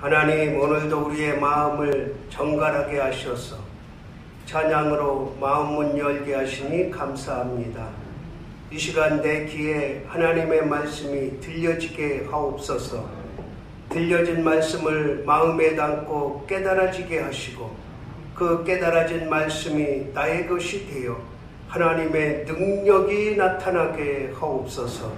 하나님, 오늘도 우리의 마음을 정갈하게 하셔서 찬양으로 마음 문 열게 하시니 감사합니다. 이 시간 내 귀에 하나님의 말씀이 들려지게 하옵소서. 들려진 말씀을 마음에 담고 깨달아지게 하시고 그 깨달아진 말씀이 나의 것이 되어 하나님의 능력이 나타나게 하옵소서.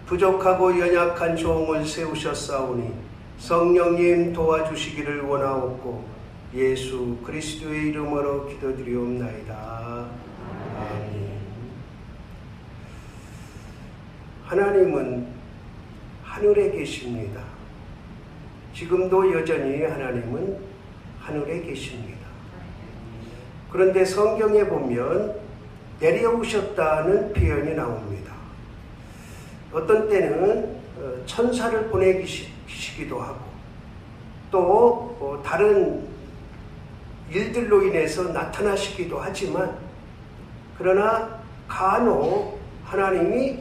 부족하고 연약한 종을 세우셨사오니 성령님 도와주시기를 원하옵고 예수 그리스도의 이름으로 기도드리옵나이다. 아멘. 하나님은 하늘에 계십니다. 지금도 여전히 하나님은 하늘에 계십니다. 그런데 성경에 보면 내려오셨다는 표현이 나옵니다. 어떤 때는 천사를 보내시기도 하고 또 다른 일들로 인해서 나타나시기도 하지만 그러나 간혹 하나님이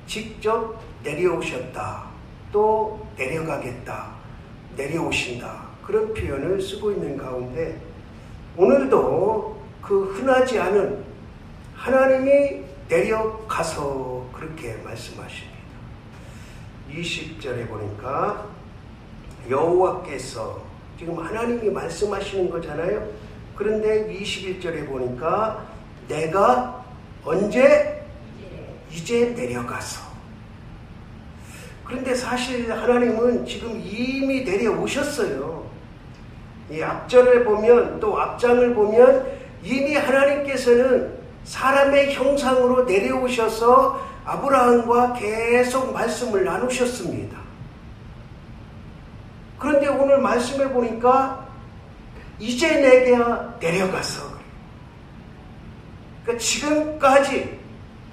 직접 내려오셨다, 또 내려가겠다, 내려오신다 그런 표현을 쓰고 있는 가운데 오늘도 그 흔하지 않은 하나님이 내려가서 그렇게 말씀하십니다. 20절에 보니까 여호와께서 지금 하나님이 말씀하시는 거잖아요. 그런데 21절에 보니까 내가 언제? 이제 내려가서. 그런데 사실 하나님은 지금 이미 내려오셨어요. 이 앞절을 보면 또 앞장을 보면 이미 하나님께서는 사람의 형상으로 내려오셔서 아브라함과 계속 말씀을 나누셨습니다. 그런데 오늘 말씀해 보니까 이제 내가 내려가서 그러니까 지금까지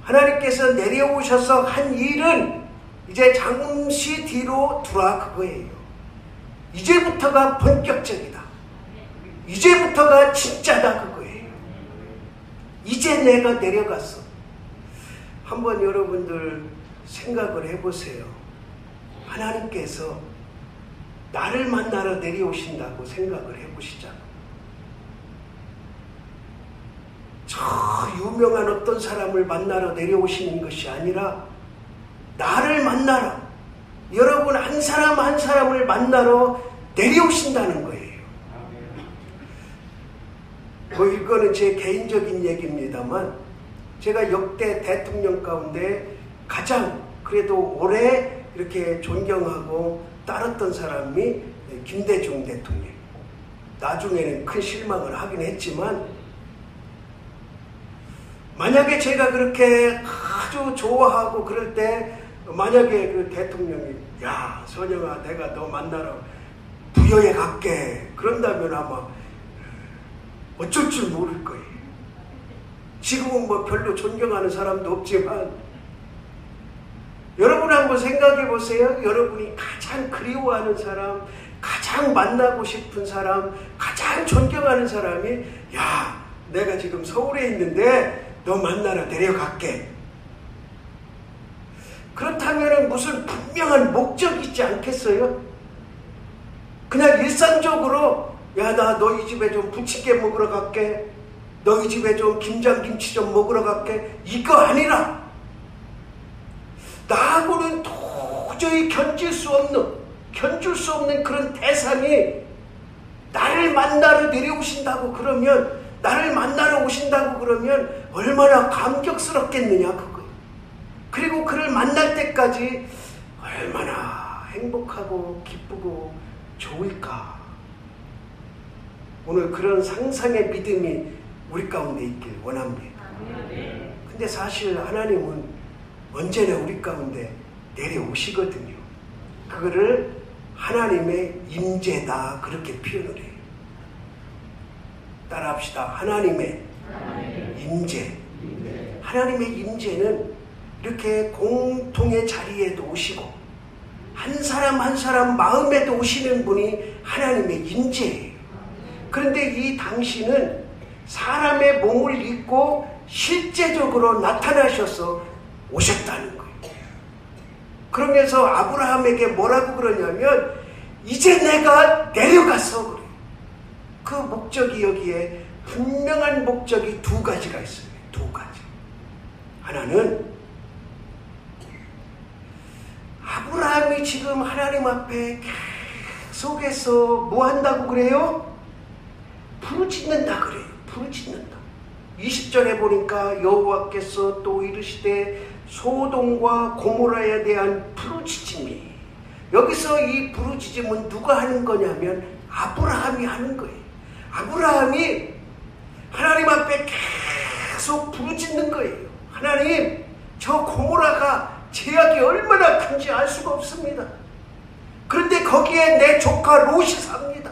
하나님께서 내려오셔서 한 일은 이제 잠시 뒤로 두라 그거예요. 이제부터가 본격적이다. 이제부터가 진짜다 그거예요. 이제 내가 내려갔어. 한번 여러분들 생각을 해보세요. 하나님께서 나를 만나러 내려오신다고 생각을 해보시자고. 저 유명한 어떤 사람을 만나러 내려오시는 것이 아니라 나를 만나러, 여러분 한 사람 한 사람을 만나러 내려오신다는 거예요. 뭐 이거는 제 개인적인 얘기입니다만 제가 역대 대통령 가운데 가장 그래도 오래 이렇게 존경하고 따랐던 사람이 김대중 대통령. 나중에는 큰 실망을 하긴 했지만 만약에 제가 그렇게 아주 좋아하고 그럴 때 만약에 그 대통령이 야 선영아 내가 너 만나러 부여에 갈게 그런다면 아마 어쩔 줄 모를 거예요. 지금은 뭐 별로 존경하는 사람도 없지만 여러분 한번 생각해 보세요. 여러분이 가장 그리워하는 사람, 가장 만나고 싶은 사람, 가장 존경하는 사람이 야 내가 지금 서울에 있는데 너 만나러 내려갈게. 그렇다면 무슨 분명한 목적이 있지 않겠어요? 그냥 일상적으로 야 나 너희 집에 좀 부침개 먹으러 갈게. 너희 집에 좀 김장김치 좀 먹으러 갈게. 이거 아니라 나하고는 도저히 견줄 수 없는 그런 대상이 나를 만나러 내려오신다고 그러면 나를 만나러 오신다고 그러면 얼마나 감격스럽겠느냐 그거. 그리고 그를 만날 때까지 얼마나 행복하고 기쁘고 좋을까. 오늘 그런 상상의 믿음이 우리 가운데 있길 원합니다. 근데 사실 하나님은 언제나 우리 가운데 내려오시거든요. 그거를 하나님의 임재다 그렇게 표현을 해요. 따라합시다. 하나님의 임재. 하나님의 임재는 이렇게 공통의 자리에도 오시고 한 사람 한 사람 마음에도 오시는 분이 하나님의 임재예요. 그런데 이 당신은 사람의 몸을 입고 실제적으로 나타나셔서 오셨다는 거예요. 그러면서 아브라함에게 뭐라고 그러냐면 이제 내가 내려가서 그래. 그 목적이 여기에 분명한 목적이 두 가지가 있어요. 두 가지. 하나는 아브라함이 지금 하나님 앞에 계속해서 뭐 한다고 그래요? 부르짖는다 그래요. 부르짖는다. 20절에 보니까 여호와께서 또 이르시되 소돔과 고모라에 대한 부르짖음이, 여기서 이 부르짖음은 누가 하는 거냐면 아브라함이 하는 거예요. 아브라함이 하나님 앞에 계속 부르짖는 거예요. 하나님, 저 고모라가 죄악이 얼마나 큰지 알 수가 없습니다. 그런데 거기에 내 조카 롯이 삽니다.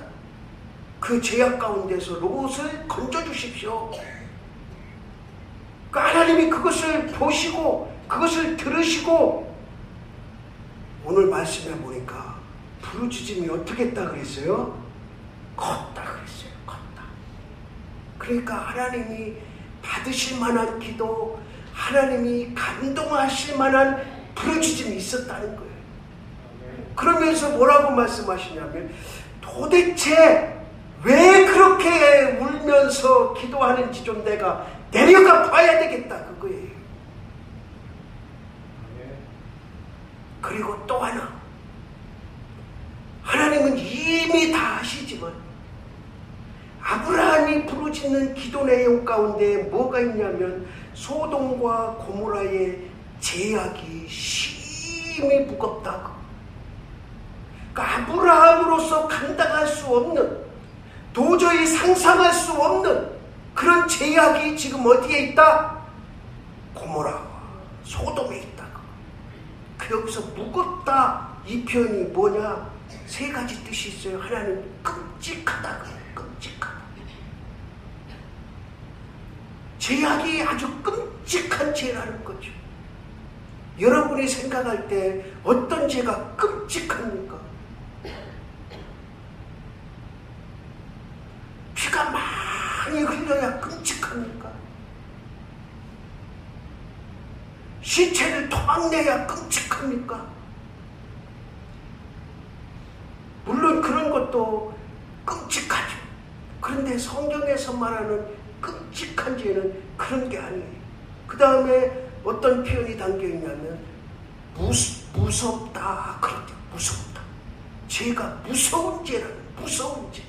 그 죄악 가운데서 롯을 건져주십시오. 그러니까 하나님이 그것을 보시고 그것을 들으시고, 오늘 말씀해 보니까 부르짖음이 어떻게 했다 그랬어요? 컸다 그랬어요. 컸다. 그러니까 하나님이 받으실 만한 기도, 하나님이 감동하실 만한 부르짖음이 있었다는 거예요. 그러면서 뭐라고 말씀하시냐면, 도대체 왜 그렇게 울면서 기도하는지 좀 내가 내려가 봐야 되겠다 그거예요. 그리고 또 하나, 하나님은 이미 다 아시지만 아브라함이 부르짖는 기도 내용 가운데 뭐가 있냐면 소돔과 고모라의 죄악이 심히 무겁다고. 그러니까 아브라함으로서 감당할 수 없는, 도저히 상상할 수 없는 그런 죄악이 지금 어디에 있다? 고모라와 소돔에 있다고. 그 여기서 무겁다 이 표현이 뭐냐? 세 가지 뜻이 있어요. 하나는 끔찍하다. 끔찍하다. 죄악이 아주 끔찍한 죄라는 거죠. 여러분이 생각할 때 어떤 죄가 끔찍합니까? 피가 많이 흘려야 끔찍합니까? 시체를 토막내야 끔찍합니까? 물론 그런 것도 끔찍하죠. 그런데 성경에서 말하는 끔찍한 죄는 그런 게 아니에요. 그 다음에 어떤 표현이 담겨있냐면 무섭다 그랬대요. 무섭다. 죄가 무서운 죄라는, 무서운 죄.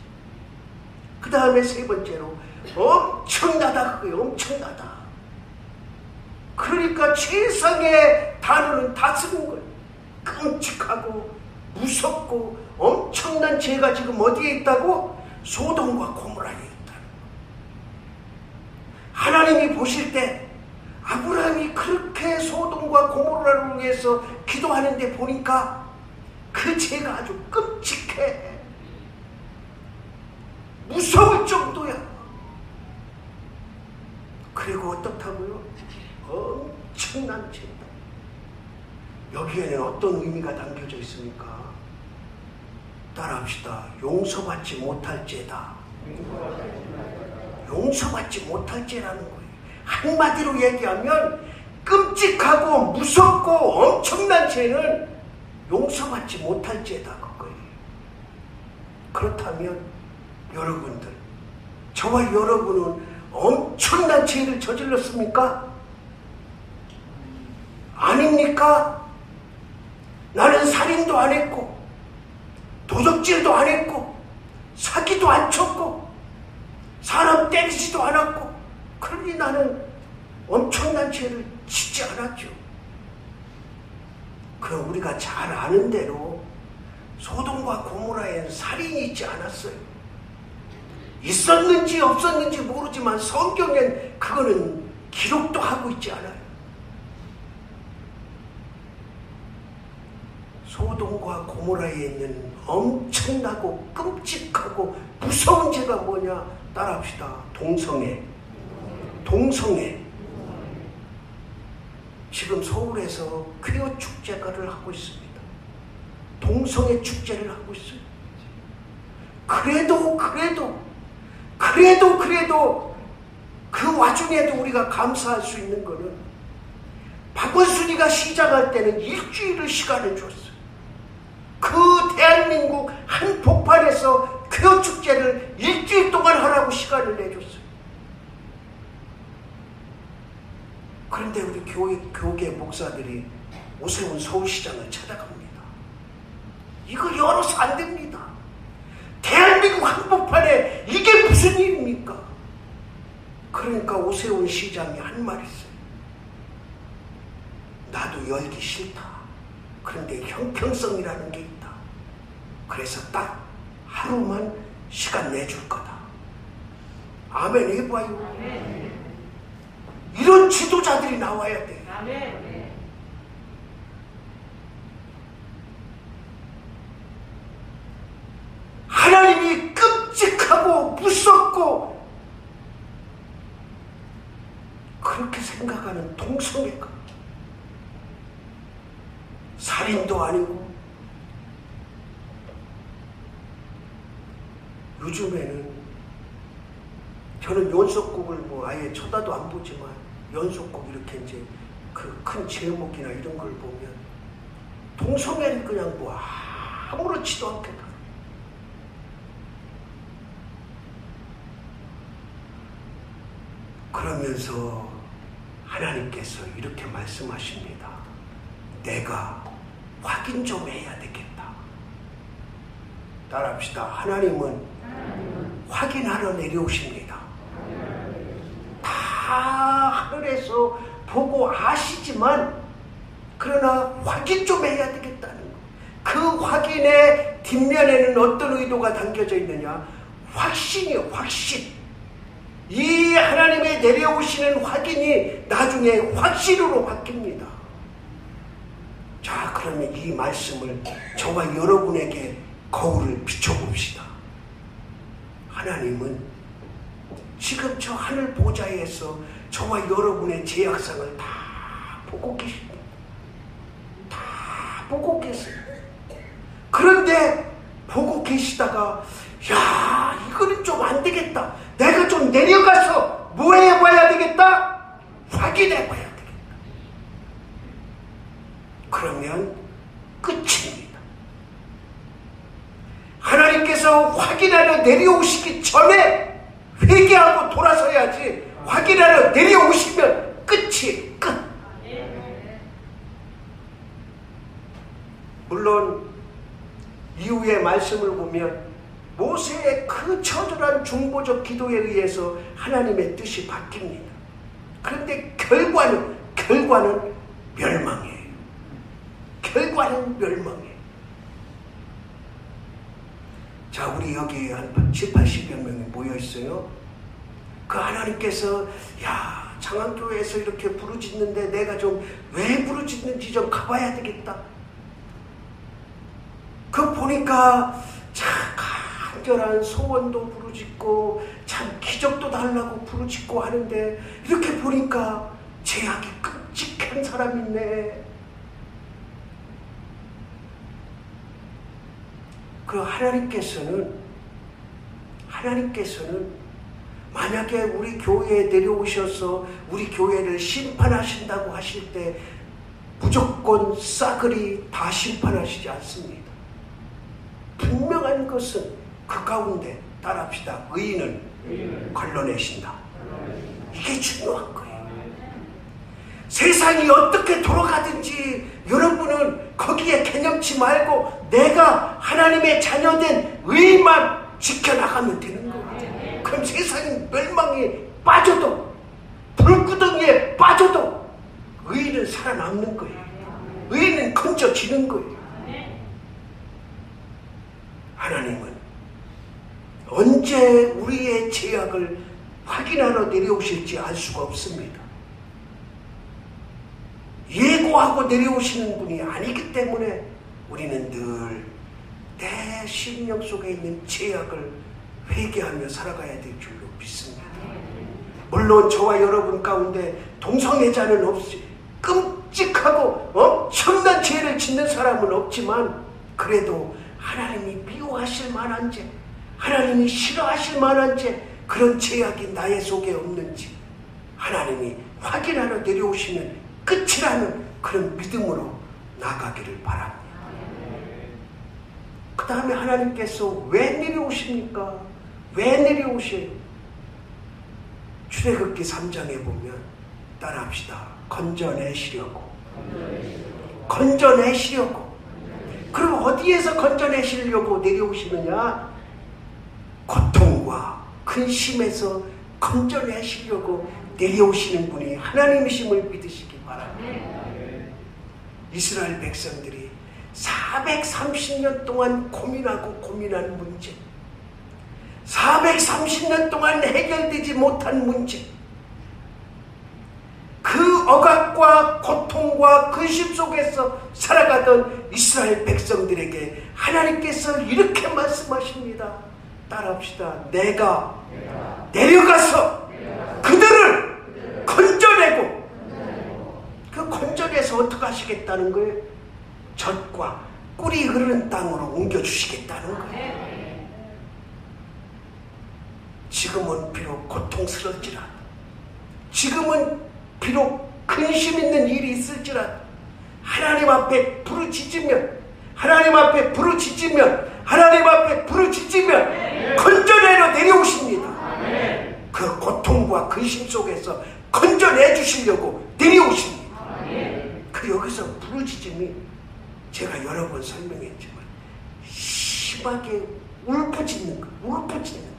그 다음에 세 번째로 엄청나다 그거예요. 엄청나다. 그러니까 최상의 단어는 다 쓰는 거예요. 끔찍하고 무섭고 엄청난 죄가 지금 어디에 있다고? 소돔과 고모라에 있다는 거예요. 하나님이 보실 때 아브라함이 그렇게 소돔과 고모라를 위해서 기도하는데 보니까 그 죄가 아주 끔찍해. 무서울 정도야. 그리고 어떻다고요? 엄청난 죄다. 여기에는 어떤 의미가 담겨져 있습니까? 따라합시다. 용서받지 못할 죄다. 용서받지 못할 죄라는 거예요. 한마디로 얘기하면 끔찍하고 무섭고 엄청난 죄는 용서받지 못할 죄다 그거예요. 그렇다면 여러분들, 저와 여러분은 엄청난 죄를 저질렀습니까? 아닙니까? 나는 살인도 안 했고 도적질도 안 했고 사기도 안 쳤고 사람 때리지도 않았고, 그러니 나는 엄청난 죄를 짓지 않았죠. 그럼 우리가 잘 아는 대로 소돔과 고모라에는 살인이 있지 않았어요. 있었는지 없었는지 모르지만 성경엔 그거는 기록도 하고 있지 않아요. 소돔과 고모라에 있는 엄청나고 끔찍하고 무서운 죄가 뭐냐? 따라합시다. 동성애. 동성애. 지금 서울에서 퀴어 축제를 하고 있습니다. 동성애 축제를 하고 있어요. 그래도 그 와중에도 우리가 감사할 수 있는 거는 박원순이가 시작할 때는 일주일을 시간을 줬어요. 그 대한민국 대한민국 한복판에서 쾌어 축제를 일주일 동안 하라고 시간을 내줬어요. 그런데 우리 교계 목사들이 오세훈 서울시장을 찾아갑니다. 이거 열어서 안 됩니다. 대한민국 한복판에 이게 무슨 일입니까? 그러니까 오세훈 시장이 한 말 있어요. 나도 열기 싫다. 그런데 형평성이라는 게 있다. 그래서 딱 하루만 시간 내줄 거다. 아멘 해봐요. 이런 지도자들이 나와야 돼. 하나님이 끔찍하고 무섭고 그렇게 생각하는 동성애가 살인도 아니고 요즘에는 저는 연속곡을 뭐 아예 쳐다도 안 보지만 연속곡 이렇게 이제 그 큰 제목이나 이런 걸 보면 동성애를 그냥 뭐 아무렇지도 않게 다 그러면서 하나님께서 이렇게 말씀하십니다. 내가 확인 좀 해야 되겠다. 따라합시다. 하나님은 확인하러 내려오십니다. 다 하늘에서 보고 아시지만 그러나 확인 좀 해야 되겠다는 거. 그 확인의 뒷면에는 어떤 의도가 담겨져 있느냐? 확신이요. 확신. 이 하나님의 내려오시는 확인이 나중에 확신으로 바뀝니다. 자, 그러면 이 말씀을 저와 여러분에게 거울을 비춰봅시다. 하나님은 지금 저 하늘 보좌에서 저와 여러분의 죄악상을 다 보고 계십니다. 다 보고 계세요. 그런데 보고 계시다가 야, 이거는 좀 안 되겠다. 내가 좀 내려가서 뭐 해봐야 되겠다? 확인해봐야 되겠다. 그러면 끝입니다. 하나님께서 확인하러 내려오시기 전에 회개하고 돌아서야지 확인하러 내려오시면 끝이 끝. 물론 이후의 말씀을 보면 모세의 그 처절한 중보적 기도에 의해서 하나님의 뜻이 바뀝니다. 그런데 결과는 멸망이에요. 결과는 멸망이에요. 자, 우리 여기 한 7, 80여 명이 모여 있어요. 그 하나님께서 야, 장안교회에서 이렇게 부르짖는데 내가 좀 왜 부르짖는지 좀 가봐야 되겠다. 그 보니까 참 간절한 소원도 부르짖고 참 기적도 달라고 부르짖고 하는데 이렇게 보니까 죄악이 끔찍한 사람이 있네. 그 하나님께서는 만약에 우리 교회에 내려오셔서 우리 교회를 심판하신다고 하실 때 무조건 싸그리 다 심판하시지 않습니다. 분명한 것은 그 가운데 따라합시다. 의인은 걸러내신다. 이게 중요한 거예요. 세상이 어떻게 돌아가든지 여러분은 거기에 개념치 말고 내가 하나님의 자녀된 의인만 지켜나가면 되는 거예요. 그럼 세상이 멸망에 빠져도 불구덩이에 빠져도 의인은 살아남는 거예요. 의인은 건져지는 거예요. 하나님은 언제 우리의 죄악을 확인하러 내려오실지 알 수가 없습니다. 예고하고 내려오시는 분이 아니기 때문에 우리는 늘 내 심령 속에 있는 죄악을 회개하며 살아가야 될 줄로 믿습니다. 물론 저와 여러분 가운데 동성애자는 없이 끔찍하고 엄청난 죄를 짓는 사람은 없지만 그래도 하나님이 미워하실 만한 죄, 하나님이 싫어하실 만한 죄, 그런 죄악이 나의 속에 없는지 하나님이 확인하러 내려오시면 끝이라는 그런 믿음으로 나가기를 바랍니다. 그 다음에 하나님께서 왜 내려오십니까? 왜 내려오셔요? 출애굽기 3장에 보면 따라합시다. 건져내시려고. 건져내시려고. 그럼 어디에서 건져내시려고 내려오시느냐? 고통과 근심에서 건져내시려고 내려오시는 분이 하나님이심을 믿으시기 바랍니다. 이스라엘 백성들이 430년 동안 고민한 문제, 430년 동안 해결되지 못한 문제, 그 억압과 고통과 근심 속에서 살아가던 이스라엘 백성들에게 하나님께서 이렇게 말씀하십니다. 따라합시다. 내가 내려가서 그들을 건져내고, 그 건져내서 어떻게 하시겠다는 거예요? 젖과 꿀이 흐르는 땅으로 옮겨주시겠다는 거예요. 지금은 비록 고통스러울지라도, 지금은 비록 근심 있는 일이 있을지라도 하나님 앞에 부르짖으면, 하나님 앞에 부르짖으면, 하나님 앞에 부르짖으면 건져내려 내려오십니다. 그 고통과 근심 속에서 건져내 주시려고 내려오십니다. 그 여기서 부르짖음이 제가 여러 번 설명했지만 심하게 울부짖는 거, 울부짖는 거.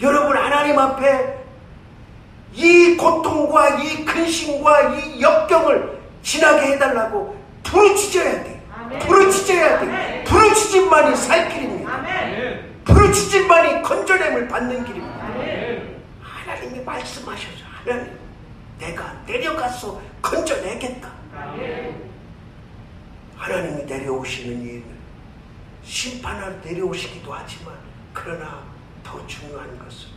여러분, 하나님 앞에 이 고통과 이 근심과 이 역경을 지나게 해달라고 부르짖어야 돼. 부르짖어야 돼. 부르짖음만이 살 길입니다. 부르짖음만이 건져냄을 받는 길입니다. 하나님이 말씀하셔서, 하나님 내가 내려가서 건져내겠다. 하나님이 내려오시는 이유는 심판하러 내려오시기도 하지만, 그러나 더 중요한 것은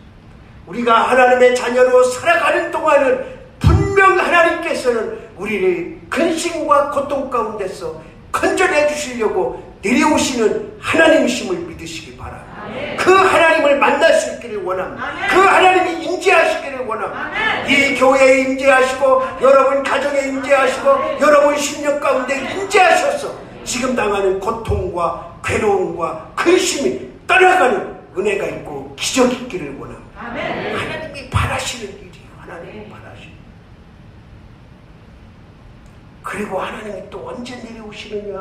우리가 하나님의 자녀로 살아가는 동안은 분명 하나님께서는 우리를 근심과 고통 가운데서 건져내 주시려고 내려오시는 하나님이심을 믿으시기 바랍니다. 그 하나님을 만날 수 있기를 원합니다. 그 하나님이 임재하시기를 원합니다. 이 교회에 임재하시고, 여러분 가정에 임재하시고, 여러분 심령 가운데 임재하셔서 지금 당하는 고통과 괴로움과 근심이 떠나가는 은혜가 있고 기적이 있기를 원합니다. 하나님이 바라시는 일이에요. 하나님이 바라시는. 그리고 하나님이 또 언제 내려오시느냐?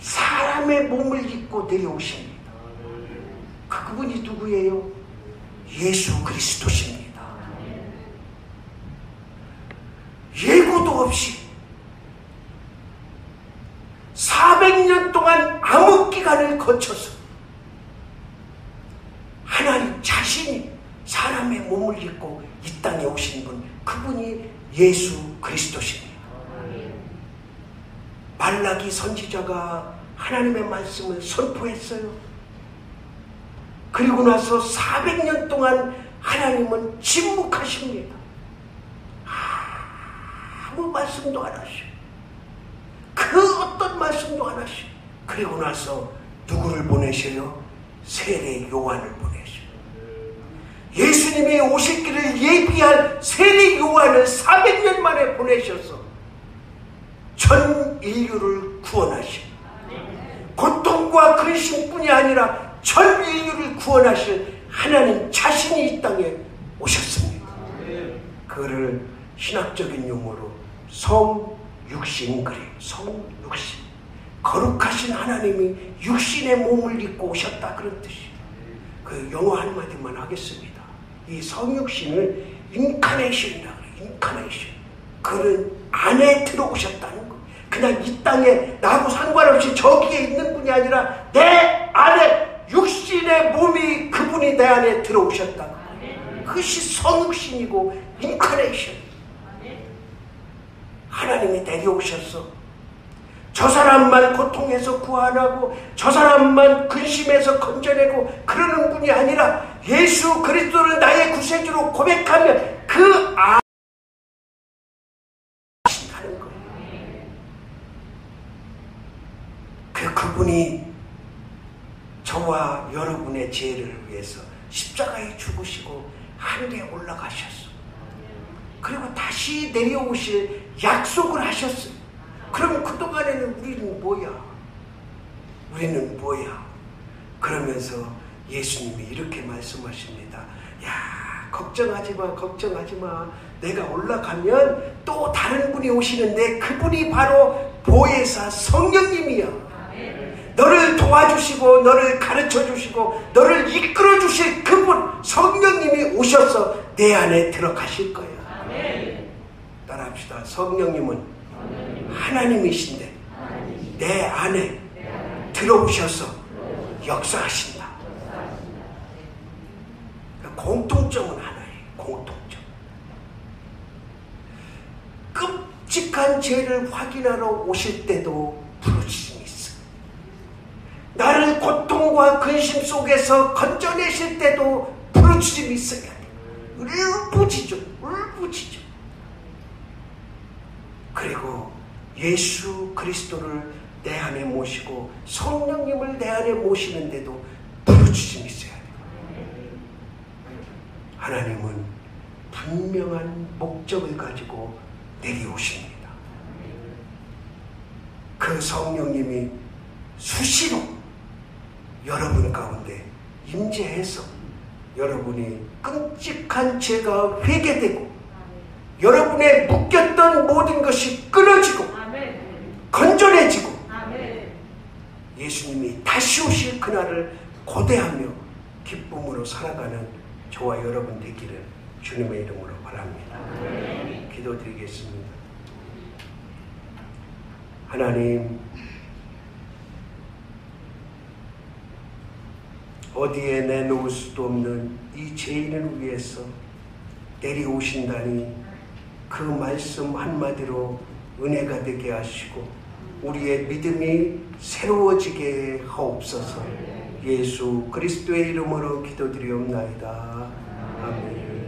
사람의 몸을 입고 내려오십니다. 그분이 누구예요? 예수 그리스도십니다. 예고도 없이 400년 동안 암흑기간을 거쳐서 하나님 자신이 사람의 몸을 입고 이 땅에 오신 분, 그분이 예수 그리스도십니다. 말라기 선지자가 하나님의 말씀을 선포했어요. 그리고 나서 400년 동안 하나님은 침묵하십니다. 아무 말씀도 안 하시고, 그 어떤 말씀도 안 하시고, 그리고 나서 누구를 보내셔요? 세례 요한을 보내셔요. 예수님이 오실 길을 예비할 세례 요한을 400년 만에 보내셔서 전 인류를 구원하신, 고통과 근심뿐이 아니라 전 인류를 구원하실 하나님 자신이 이 땅에 오셨습니다. 그를 신학적인 용어로 성육신 그래요. 성육신. 거룩하신 하나님이 육신의 몸을 입고 오셨다, 그런 뜻이에요. 그 영어 한마디만 하겠습니다. 이 성육신을 인카네이션이라고 해요. 인카네이션. 그는 안에 들어오셨다는 거. 그냥 이 땅에 나하고 상관없이 저기에 있는 분이 아니라 내 안에 육신의 몸이, 그분이 내 안에 들어오셨다. 그것이 성육신이고 인카네이션. 하나님이 내려오셔서 저 사람만 고통에서 구원하고 저 사람만 근심에서 건져내고 그러는 분이 아니라 예수 그리스도를 나의 구세주로 고백하면 그 하신다는 거예요. 그분이 저와 여러분의 죄를 위해서 십자가에 죽으시고 하늘에 올라가셨어. 그리고 다시 내려오실 약속을 하셨어요. 그럼 그동안에는 그러면 우리는 뭐야? 우리는 뭐야? 그러면서 예수님이 이렇게 말씀하십니다. 야, 걱정하지 마, 걱정하지 마. 내가 올라가면 또 다른 분이 오시는데 그분이 바로 보혜사 성령님이야. 너를 도와주시고 너를 가르쳐주시고 너를 이끌어주실 그분 성령님이 오셔서 내 안에 들어가실 거야. 따라합시다. 성령님은 하나님이신데 내 안에 들어오셔서 역사하신다. 공통점은 하나예요. 공통점. 끔찍한 죄를 확인하러 오실 때도 부르짖음이 있어. 나를 고통과 근심 속에서 건져내실 때도 부르짖음이 있어야 돼. 울부짖어. 울부짖어. 그리고 예수 그리스도를 내 안에 모시고 성령님을 내 안에 모시는데도 부르짖음이 있어야 돼. 하나님은 분명한 목적을 가지고 내려오십니다. 그 성령님이 수시로 여러분 가운데 임재해서 여러분이 끔찍한 죄가 회개되고 여러분의 묶였던 모든 것이 끊어지고 건전해지고 예수님이 다시 오실 그날을 고대하며 기쁨으로 살아가는 저와 여러분 되기를 주님의 이름으로 바랍니다. 기도드리겠습니다. 하나님, 어디에 내놓을 수도 없는 이 죄인을 위해서 내려오신다니 그 말씀 한마디로 은혜가 되게 하시고 우리의 믿음이 새로워지게 하옵소서. 예수 그리스도의 이름으로 기도드리옵나이다. 아멘.